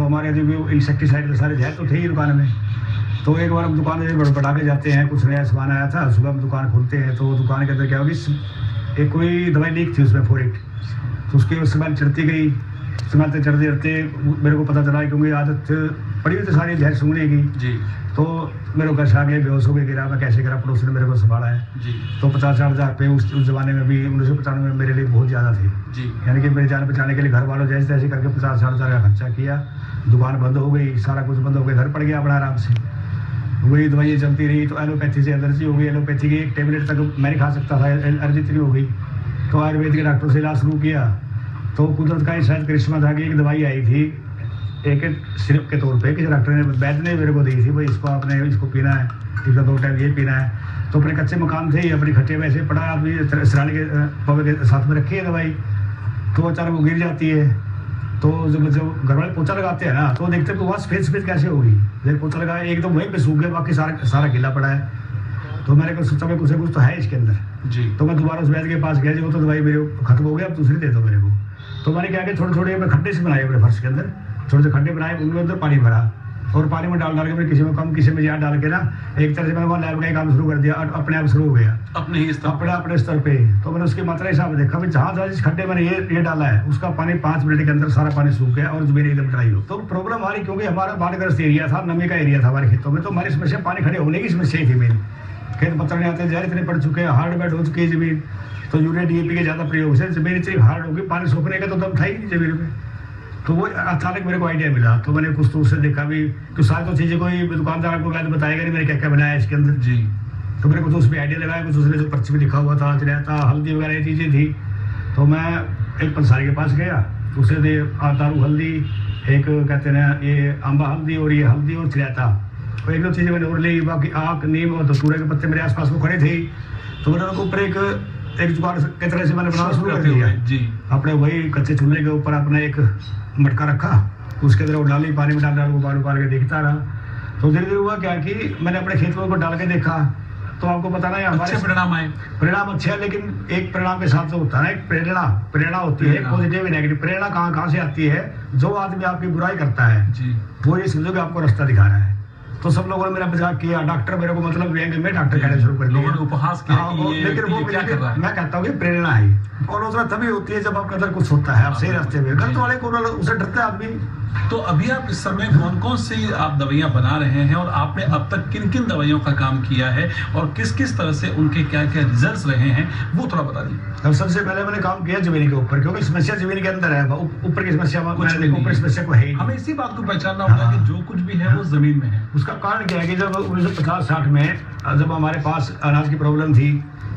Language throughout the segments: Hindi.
हमारे जो इंसेक्टिसाइड के सारे जहर तो थे ही दुकान में। तो एक बार हम दुकान में बड़बड़ा के जाते हैं, कुछ नया सामान आया था, सुबह हम दुकान खोलते हैं तो दुकान के अंदर क्या होगी, एक कोई दवाई लीक थी उसमें फोरेट, तो उसकी स्मेल चढ़ती गई, स्मेल चढ़ते चढ़ते मेरे को पता चला, क्योंकि आदत पड़ी हुई थी सारी जहर सूंघने की जी। तो मेरे को घर आ गया, बेहोश हो गया, गिरा, मैं कैसे गिरा, पड़ोसी ने मेरे को संभाला है जी। तो 50-60 हज़ार रुपये उस ज़माने में भी 1995 में मेरे लिए बहुत ज़्यादा थे जी। यानी कि मेरी जान बचाने के लिए घर वालों जैसे तैसे करके 50-60 हज़ार का खर्चा किया। दुकान बंद हो गई, सारा कुछ बंद हो गया, घर पड़ गया बड़ा आराम से, वही दवाइयाँ चलती रही। तो एलोपैथी से एलर्जी हो गई, एलोपैथी की एक टेबलेट तक मैं नहीं खा सकता था, एलर्जी इतनी हो गई। तो आयुर्वेद के डॉक्टर से इलाज शुरू किया, तो कुदरत का ही शायद करिश्मा था कि एक दवाई आई थी एक सिरप के तौर पे, किसी डॉक्टर ने, वैद्य ने मेरे को दी थी, भाई इसको आपने इसको पीना है, इसका 2 टाइम ये पीना है। तो अपने कच्चे मकान थे, अपनी खट्टे में ऐसे पड़ा आदमी सराने के पवे के साथ में रखी है दवाई, तो अचानक वो गिर जाती है। तो जब घर वाले पोछा लगाते हैं ना, तो देखते तो वहाँ सफेद कैसे होगी, जब पोछा लगाया एकदम वहीं पे सूख गया, बाकी सारा गिला पड़ा है। तो मैंने कुछ सोचा कुछ तो है इसके अंदर जी। तो मैं दोबारा उस वैद्य के पास गया जी, वो तो दवाई मेरे खत्म हो गया, अब दूसरी दे दो मेरे को। तो मैंने क्या किया, थोड़े अपने खड्डे से बनाए, अपने फर्श के अंदर छोटे से खड्डे बनाए, उनके अंदर पानी भरा और पानी में डाल के मैं किसी में कम किसी में ज़्यादा डाल के ना, एक तरह से मैंने वहाँ लैब का काम शुरू कर दिया, अपने आप शुरू हो गया अपने स्तर पे। तो मैंने उसकी मात्रा हिसाब देखा, भाई जहाँ जिस खड्डे मैंने ये डाला है उसका पानी 5 मिनट के अंदर सारा पानी सूख गया और जमीन एकदम ड्राई हो। तो प्रॉब्लम हमारी, क्योंकि हमारा बाढ़ग्रस्त एरिया था, नमी का एरिया था हमारे खेतों में, तो हमारी समस्या पानी खड़े होने की समस्या ही थी मेरी। खेत पत्थर नहीं आते, जहर इतने पड़ चुके हैं, हार्ड बेड हो चुकी है जमीन, तो यूरिया DAP के ज़्यादा प्रयोग से जमीन इतनी हार्ड होगी, पानी सूखने का तो दम था ही नहीं जमीन में। तो वो अचानक मेरे को आइडिया मिला, तो मैंने कुछ तो उससे देखा भी, तो सारी तो चीज़ें कोई दुकानदार को मैं बताएगा नहीं मैंने क्या क्या बनाया इसके अंदर जी। तो मेरे को तो उस पर आइडिया लगाया, कुछ उसने जो पर्ची में लिखा हुआ था, रहता हल्दी वगैरह ये चीज़ें थी। तो मैं एक पंसारी के पास गया, उसे दे दारू हल्दी, एक कहते हैं ये अम्बा हल्दी, और ये हल्दी और चिड़ैता, तो 1-2 चीज़ें मैंने और ली। बाकी आक, नीम और धतूरे के पत्ते मेरे आसपास वो खड़े थे, तो मैंने उनके ऊपर एक जुगाड़ की तरह से मैंने बनाना शुरू कर दिया जी। अपने वही कच्चे चूल्हे के ऊपर अपना एक मटका रखा, उसके अंदर वो डाली, पानी में डाल उबाल के देखता रहा। तो धीरे धीरे हुआ क्या कि मैंने अपने खेत में डाल के देखा, तो आपको बताना है हमारे परिणाम आए। परिणाम अच्छे है, लेकिन एक परिणाम के साथ जो होता है ना, एक प्रेरणा होती है, पॉजिटिव नेगेटिव। प्रेरणा कहाँ से आती है, जो आदमी आपकी बुराई करता है जी, वो ये समझो कि आपको रास्ता दिखा रहा है। तो सब लोगों ने मेरा मजाक किया, डॉक्टर मेरे को मतलब व्यंग्य में डॉक्टर कहना शुरू कर दिया, उपहास किया लेकिन वो क्या कर रहा है, मैं कहता हूँ कि प्रेरणा है, और उसमें तभी होती है जब आपके अंदर कुछ होता है, आप सही रास्ते में। गलत वाले को उसे डरता है आदमी। तो अभी आप इस समय कौन सी आप दवाइयाँ बना रहे हैं, और आपने अब तक किन दवाइयों का काम किया है, और किस तरह से उनके क्या रिजल्ट्स रहे हैं, वो थोड़ा बता दीजिए। अब सबसे पहले मैंने काम किया जमीन के ऊपर, क्योंकि समस्या जमीन के अंदर है, ऊपर की समस्या ऊपर समस्या को है ही। हमें इसी बात को पहचानना होगा कि जो कुछ भी है वो जमीन में है। उसका कारण क्या है कि जब 1950-60 में जब हमारे पास अनाज की प्रॉब्लम थी,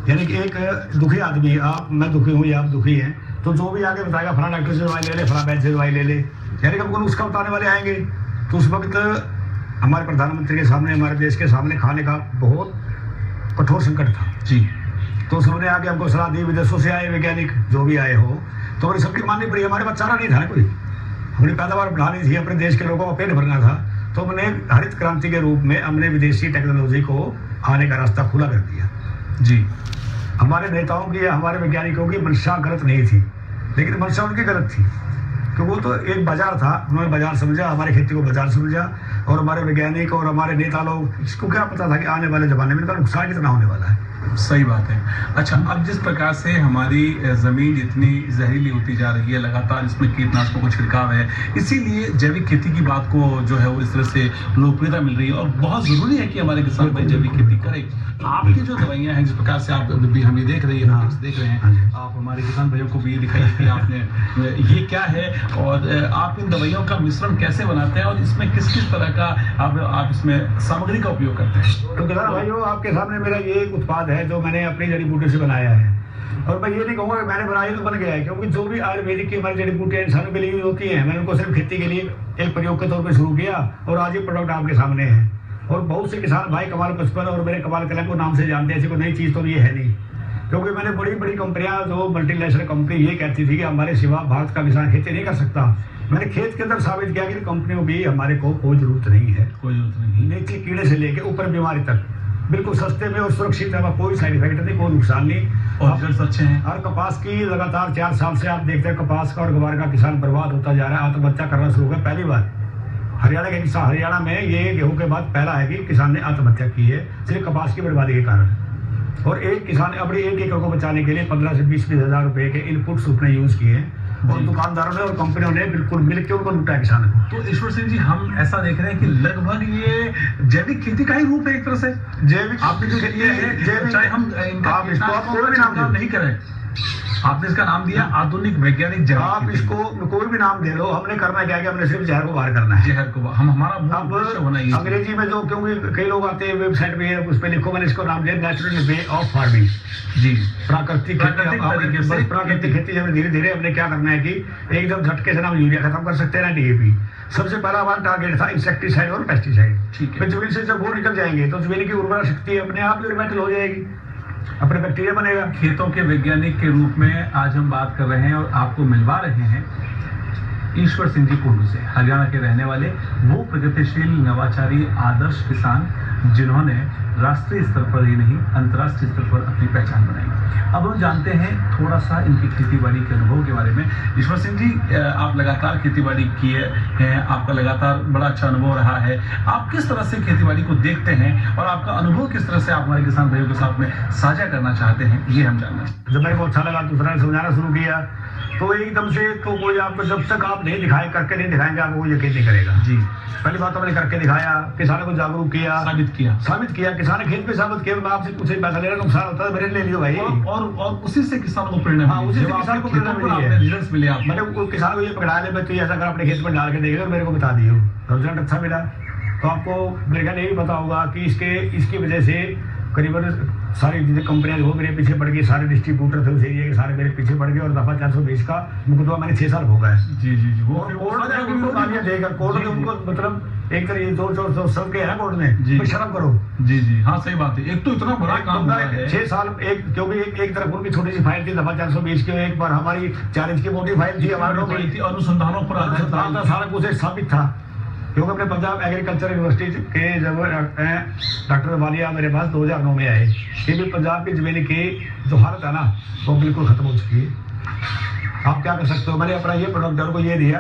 यानी कि एक दुखी आदमी, मैं दुखी हूँ या आप दुखी हैं, तो जो भी आगे बताएगा फला डॉक्टर से दवाई ले ले, फला वैद्य से दवाई ले ले, यानी कि हमको उसका बताने वाले आएंगे। तो उस वक्त हमारे प्रधानमंत्री के सामने, हमारे देश के सामने खाने का बहुत कठोर संकट था जी। तो सबने आके हमको सलाह दी, विदेशों से आए वैज्ञानिक जो भी आए हो, तो हमारी सबकी माननी पड़ी। हमारे पास चारा नहीं था कोई, अपनी पैदावार बढ़ानी थी, अपने देश के लोगों का पेट भरना था। तो हमने हरित क्रांति के रूप में हमने विदेशी टेक्नोलॉजी को आने का रास्ता खुला कर दिया जी। हमारे नेताओं की, हमारे वैज्ञानिकों की मंशा गलत नहीं थी, लेकिन मंशा उनकी गलत थी, कि वो तो एक बाजार था, उन्होंने बाजार समझा, हमारी खेती को बाजार समझा, और हमारे वैज्ञानिक और हमारे नेता लोग, इसको क्या पता था कि आने वाले जमाने में इनका नुकसान कितना होने वाला है। सही बात है। अच्छा, अब जिस प्रकार से हमारी ज़मीन इतनी जहरीली होती जा रही है, लगातार इसमें कीटनाशकों को छिड़काव है, इसीलिए जैविक खेती की बात को जो है वो इस तरह से लोकप्रियता मिल रही है, और बहुत ज़रूरी है कि हमारे किसान भाई जैविक खेती करें। आपकी जो दवाइयाँ हैं, जिस प्रकार से आप भी हम ये देख रहे हैं, देख रहे हैं, आप हमारे किसान भाइयों को भी ये दिखाइए कि आपने ये क्या है, और आप इन दवाइयों का मिश्रण कैसे बनाते हैं, और इसमें किस तरह का आप इसमें सामग्री का उपयोग करते हैं। तो किसान भाइयों, आपके सामने मेरा ये एक उत्पाद है जो मैंने अपनी जड़ी बूटी से बनाया है, और मैं ये नहीं कहूँगा कि मैंने बनाया तो बन गया है, क्योंकि जो भी आयुर्वेदिक की हमारी जड़ी बूटियाँ इंसानों के लिए यूज होती हैं, मैंने उनको सिर्फ खेती के लिए एक प्रयोग के तौर पर शुरू किया, और आज ये प्रोडक्ट आपके सामने है। और बहुत से किसान भाई कमाल 55 और मेरे कमाल कलम को नाम से जानते हैं, ऐसी कोई नई चीज़ तो ये है नहीं, क्योंकि मैंने बड़ी कंपनियां, जो मल्टीनेशनल कंपनी ये कहती थी कि हमारे सिवा भारत का किसान खेती नहीं कर सकता, मैंने खेत के अंदर साबित किया कि कंपनियों की हमारे को कोई जरूरत नहीं है, नीचे कीड़े से लेके ऊपर बीमारी तक बिल्कुल सस्ते में और सुरक्षित है, कोई साइड इफेक्ट नहीं, कोई नुकसान नहीं, और रिजल्ट अच्छे हैं। और कपास की लगातार 4 साल से आप देखते हैं कपास का और गवार का किसान बर्बाद होता जा रहा है, आत्महत्या करना शुरू हो गया। पहली बार हरियाणा के किसान, हरियाणा में ये गेहूं के बाद पहला है कि किसान ने आत्महत्या की है सिर्फ कपास की बर्बादी के कारण। और एक किसान ने अपने 1 एकड़ को बचाने के लिए 15 से 20 हज़ार रुपए के इनपुट्स उसने यूज किए हैं और दुकानदारों ने और कंपनियों ने बिल्कुल मिलकर उनको लूटा है किसान को। तो ईश्वर सिंह जी, हम ऐसा देख रहे हैं कि लगभग ये जैविक खेती का ही रूप है एक तरह से। जैविक आपने जो खेती है, चाहे हम इनका आप इसको आप कोई भी नाम नहीं करें, आपने इसका नाम दिया आधुनिक वैज्ञानिक जैविक आप खेती। इसको कोई भी नाम दे लो, हमने करना क्या है कि हमने सिर्फ जहर को बाहर करना है। जहर को हम हमारा मूल अब उद्देश्य होना ही है। अंग्रेजी में जो, क्योंकि कई लोग आते हैं वेबसाइट पे उस पे लिखो, मैंने इसको नाम दिया नेचुरल वे ऑफ फार्मिंग। जी, प्राकृतिक तरीके से प्राकृतिक खेती में धीरे धीरे हमने क्या करना है कि एकदम झटके से ना यूरिया खत्म कर सकते हैं ना डीएपी। सबसे पहला हमारा टारगेट था इंसेक्टिसाइड और पेस्टिसाइड। ठीक है। जमीन से जब वो निकल जाएंगे तो जमीन की उर्वरा शक्ति अपने आप ही रिमेंटल हो जाएगी, अपने बैक्टीरिया बनेगा। खेतों के वैज्ञानिक के रूप में आज हम बात कर रहे हैं और आपको मिलवा रहे हैं ईश्वर सिंह जी कुंडू से, हरियाणा के रहने वाले वो प्रगतिशील नवाचारी आदर्श किसान जिन्होंने राष्ट्रीय स्तर पर ही नहीं अंतर्राष्ट्रीय स्तर पर अपनी पहचान बनाई। अब हम जानते हैं थोड़ा सा इनकी खेतीबाड़ी के अनुभव के बारे में। ईश्वर सिंह जी, आप लगातार खेतीबाड़ी किए हैं, आपका लगातार बड़ा अच्छा अनुभव रहा है। आप किस तरह से खेतीबाड़ी को देखते हैं और आपका अनुभव किस तरह से आप हमारे किसान भाइयों के साथ में साझा करना चाहते हैं, ये हम जानना चाहते हैं। जब मेरे को अच्छा लगा, दूसरा ने समझाना शुरू किया, तो एकदम से तो कोई आपको जब तक आप नहीं दिखाए, करके नहीं दिखाएंगे, आपको यकीन नहीं करेगा। जी, पहली बात तो मैंने करके दिखाया, किसानों को जागरूक किया, साबित किया, किसान ने खेत पे साबित किया। मैं आपसे कुछ पैसा ले रहा, नुकसान होता है मेरे ले लियो भाई। और उसी से किसानों को प्रेरणा हाँ, उसी से किसान को प्रेरणा मिली है। रिजल्ट्स मिले आप। मैंने किसान को ये पकड़ा ले, मैं तो ऐसा कर अपने खेत में डाल के देखेगा और मेरे को बता दियो, रिजल्ट अच्छा मिला। तो आपको मेरे ख्याल यही पता होगा कि इसकी वजह से करीबन सारी जितनी कंपनियां वो मेरे पीछे पड़ गई, सारे डिस्ट्रीब्यूटर थे उस एरिया के सारे मेरे पीछे पड़ गए और दफा 420 का मुकदमा मैंने 6 साल हो गया है। जी जी जी, वो कोर्ट ने उनको गालियां देकर, कोर्ट ने उनको मतलब एक तरह ये जोर सब के है ना कोर्ट ने, जी। तो शर्म करो। जी जी, हाँ सही बात है। एक तो इतना बड़ा काम हुआ है 6 साल, क्योंकि एक तरफ उनकी छोटी सी फाइल थी दफा 420 की, एक बार हमारी 4 इंच की मोटी फाइल थी, हमारे अनुसंधानों पर आधारित था, सारा कुछ साबित था। क्योंकि अपने पंजाब एग्रीकल्चर यूनिवर्सिटी के जब डॉक्टर वालिया मेरे पास 2009 में आए कि भी पंजाब की जमीन की जो हालत है ना वो बिल्कुल खत्म हो चुकी है, आप क्या कर सकते हो। मैंने अपना ये प्रोडक्ट डर को ये दिया,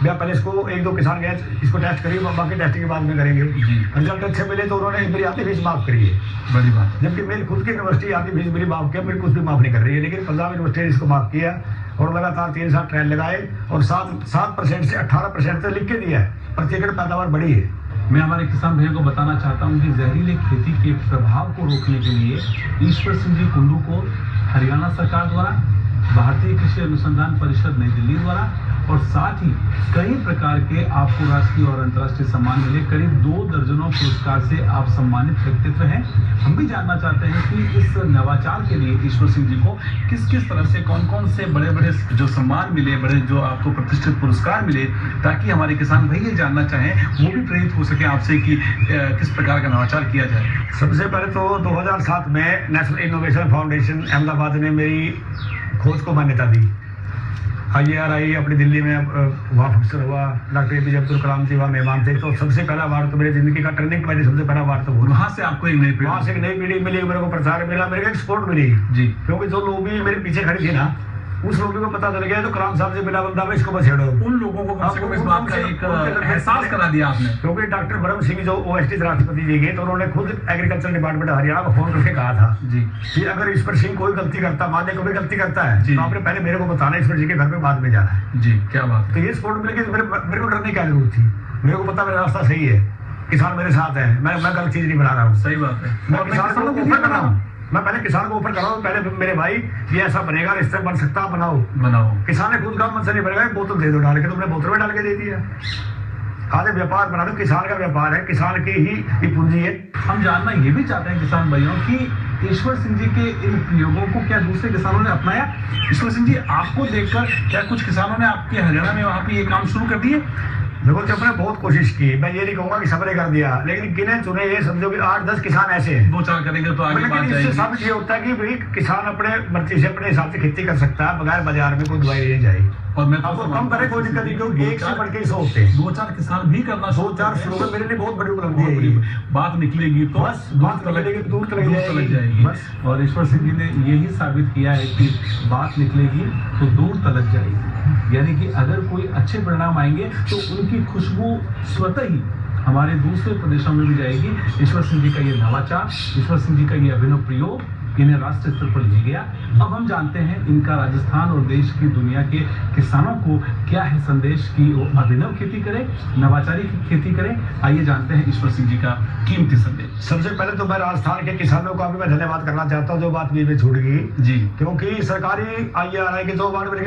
भैया पहले इसको 1-2 किसान गए, इसको टेस्ट करिए, बाकी टेस्टिंग के बाद में करेंगे। रिजल्ट अच्छे मिले तो उन्होंने मेरी आधी फीस माफ करी है, बड़ी बात। जबकि मेरी खुद की यूनिवर्सिटी आधी फीस मेरी माफ किया, मेरी कुछ भी माफ नहीं कर रही है, लेकिन पंजाब यूनिवर्सिटी ने इसको माफ किया और लगातार 3 साल ट्रायल लगाए और 7% से 18% तक लिख के दिया है, प्रति एकड़ पैदावार बढ़ी है। मैं हमारे किसान भाइयों को बताना चाहता हूं कि जहरीले खेती के प्रभाव को रोकने के लिए ईश्वर सिंह जी कुंडू को हरियाणा सरकार द्वारा, भारतीय कृषि अनुसंधान परिषद नई दिल्ली द्वारा और साथ ही कई प्रकार के आपको राष्ट्रीय और अंतर्राष्ट्रीय सम्मान मिले। करीब 2 दर्जनों पुरस्कार से आप सम्मानित व्यक्तित्व हैं। हम भी जानना चाहते हैं कि इस नवाचार के लिए ईश्वर सिंह जी को किस किस तरह से कौन से बड़े बड़े जो सम्मान मिले, बड़े जो आपको प्रतिष्ठित पुरस्कार मिले, ताकि हमारे किसान भाई ये जानना चाहें, वो भी प्रेरित हो सके आपसे कि किस प्रकार का नवाचार किया जाए। सबसे पहले तो 2007 में नेशनल इनोवेशन फाउंडेशन अहमदाबाद ने मेरी खोज को मान्यता दी। IRI अपनी दिल्ली में वहाँ फंक्शन हुआ, डॉक्टर APJ अब्दुल कलाम जी वहाँ मेहमान थे, तो सबसे पहला अवार्ड तो मेरी जिंदगी का टर्निंग पॉइंट, सबसे पहला अवार्ड तो वहाँ से आपको एक नई पीढ़ी, वहाँ से एक नई पीढ़ी मिली, मेरे को प्रचार मिला, मेरे को एक सपोर्ट मिली जी। क्योंकि जो लोग भी मेरे पीछे खड़े थे ना, उस लोगों को पता चल गया तो कलाम साहब से बिना बंदा में इसको बस छेड़ो, उन लोगों को कम से कम इस बात का एक एहसास करा दिया आपने। क्योंकि डॉक्टर ब्रह्म सिंह जो OST राष्ट्रपति जी के, तो उन्होंने खुद एग्रीकल्चर डिपार्टमेंट हरियाणा को फोन करके कहा था जी कि अगर ईश्वर सिंह कोई गलती करता, मान ले कोई गलती करता है, तो आपने पहले मेरे को बताना, ईश्वर जी के घर पे बाद में जाना है जी। क्या बात। तो ये सपोर्ट मिल गई, मेरे को डरने की क्या जरूरत थी, मेरे को पता मेरा रास्ता सही है, किसान मेरे साथ है, मैं गलत चीज नहीं बना रहा हूँ। सही बात है, मैं किसान को ऊपर कर रहा हूँ, मैं पहले किसान को ऊपर कर रहा हूँ, पहले मेरे भाई ये ऐसा बनेगा, रिश्ते बन सकता, बनाओ। किसान ने खुद का मन से नहीं बनेगा, बोतल दे दो डाल के, तुमने बोतल में डाल के दे दिया। आज व्यापार बना दो, किसान का व्यापार है, किसान की ही पूंजी है। हम जानना ये भी चाहते हैं किसान भाइयों कि ईश्वर सिंह जी के इन प्रयोगों को क्या दूसरे किसानों ने अपनाया? ईश्वर सिंह जी, आपको देखकर क्या कुछ किसानों ने आपके हरियाणा में वहाँ पे ये काम शुरू कर दिए? देखो, जब मैंने बहुत कोशिश की, मैं ये नहीं कहूंगा कि सबने कर दिया, लेकिन गिने चुने ये समझो कि 8-10 किसान ऐसे हैं, 2-4 करेंगे तो आगे बात जाएगी। इससे साबित ये होता है कि भाई किसान अपने मर्जी से अपने हिसाब से खेती कर सकता है, बगैर बाजार में कोई दवाई नहीं जाएगी। और मैं अब वो कम करे कोई दिक्कत नहीं, क्योंकि एक से बढ़ के 100 होते हैं। 2-4 किसान भी करना दो चार स्लोगन मेरे लिए बहुत बड़ी उपलब्धि है ये। बात निकलेगी तो बस बात निकलेगी तो दूर तक जाएगी। बस। और ईश्वर सिंह जी ने यही साबित किया है कि बात निकलेगी तो दूर तलक जाएगी, यानी कि अगर कोई अच्छे परिणाम आएंगे तो उनकी खुशबू स्वतः ही हमारे दूसरे प्रदेशों में भी जाएगी। ईश्वर सिंह जी का ये नवाचार, ईश्वर सिंह जी का ये अभिनव प्रयोग इन्हें राष्ट्रीय स्तर पर जी गया। अब हम जानते हैं इनका राजस्थान और देश की दुनिया के किसानों को क्या है संदेश कि वो अभिनव खेती करें, नवाचारी की खेती करें। आइए जानते हैं ईश्वर सिंह जी का कीमती संदेश। सबसे पहले तो मैं राजस्थान के किसानों का भी मैं धन्यवाद करना चाहता हूँ, जो बात बीच में छूट गई जी, क्योंकि सरकारी IRI के 2 बार मेरे